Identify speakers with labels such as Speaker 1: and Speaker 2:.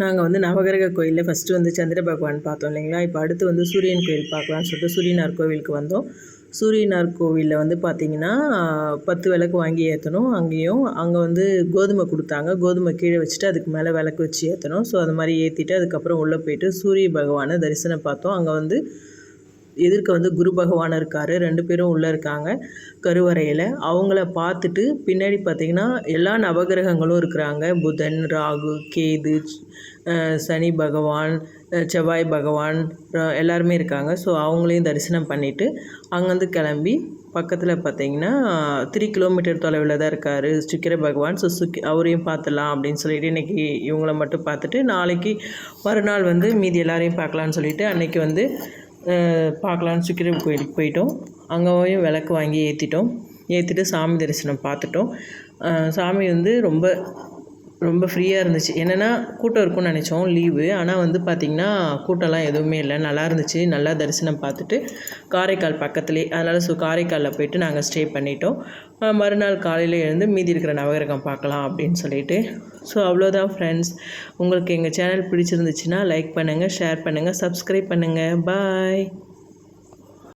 Speaker 1: நாங்கள் வந்து நவகிரக கோயிலில் ஃபஸ்ட்டு வந்து சந்திர பகவான் பார்த்தோம் இல்லைங்களா. இப்போ அடுத்து வந்து சூரியன் கோயில் பார்க்கலான்னு சொல்லிட்டு சூரியனார் கோவிலுக்கு வந்தோம். சூரியனார் கோவிலில் வந்து பார்த்திங்கன்னா 10 விளக்கு வாங்கி ஏற்றணும். அங்கே வந்து கோதுமை கொடுத்தாங்க. கோதுமை கீழே வச்சுட்டு அதுக்கு மேலே விளக்கு வச்சு ஏற்றணும். ஸோ அது மாதிரி ஏற்றிட்டு அதுக்கப்புறம் உள்ளே போய்ட்டு சூரிய பகவானை தரிசனம் பார்த்தோம். அங்கே வந்து எதிர்க்க வந்து குரு பகவான் இருக்கார். 2 பேரும் உள்ளே இருக்காங்க கருவறையில். அவங்கள பார்த்துட்டு பின்னாடி பார்த்திங்கன்னா எல்லா நவகிரகங்களும் இருக்கிறாங்க. புதன், ராகு, கேது, சனி பகவான், செவ்வாய் பகவான் எல்லாருமே இருக்காங்க. ஸோ அவங்களையும் தரிசனம் பண்ணிவிட்டு அங்கேருந்து கிளம்பி பக்கத்தில் பார்த்திங்கன்னா 3 கிலோமீட்டர் தொலைவில் தான் இருக்கார் சுக்கிர பகவான். ஸோ அவரையும் பார்த்துடலாம் அப்படின்னு சொல்லிட்டு இன்றைக்கி இவங்கள மட்டும் பார்த்துட்டு நாளைக்கு மறுநாள் வந்து மீதி எல்லாரையும் பார்க்கலான்னு சொல்லிவிட்டு அன்றைக்கி வந்து பார்க்கலான்னு சுக்கிர கோயிலுக்கு போயிட்டோம். அங்கேயும் விளக்கு வாங்கி ஏற்றிட்டு சாமி தரிசனம் பார்த்துட்டோம். சாமி வந்து ரொம்ப ஃப்ரீயாக இருந்துச்சு. என்னென்னா கூட்டம் இருக்கும்னு நினச்சோம் லீவு. ஆனால் வந்து பார்த்திங்கன்னா கூட்டம்லாம் எதுவுமே இல்லை. நல்லா இருந்துச்சு. நல்லா தரிசனம் பார்த்துட்டு காரைக்கால் பக்கத்துலேயே அதனால் காரைக்காலில் போய்ட்டு நாங்கள் ஸ்டே பண்ணிட்டோம். மறுநாள் காலையில் எழுந்து மீதி இருக்கிற நவகிரகம் பார்க்கலாம் அப்படின்னு சொல்லிட்டு. ஸோ அவ்வளோதான் ஃப்ரெண்ட்ஸ். உங்களுக்கு எங்கள் சேனல் பிடிச்சிருந்துச்சுன்னா லைக் பண்ணுங்கள், ஷேர் பண்ணுங்கள், சப்ஸ்கிரைப் பண்ணுங்கள். பாய்.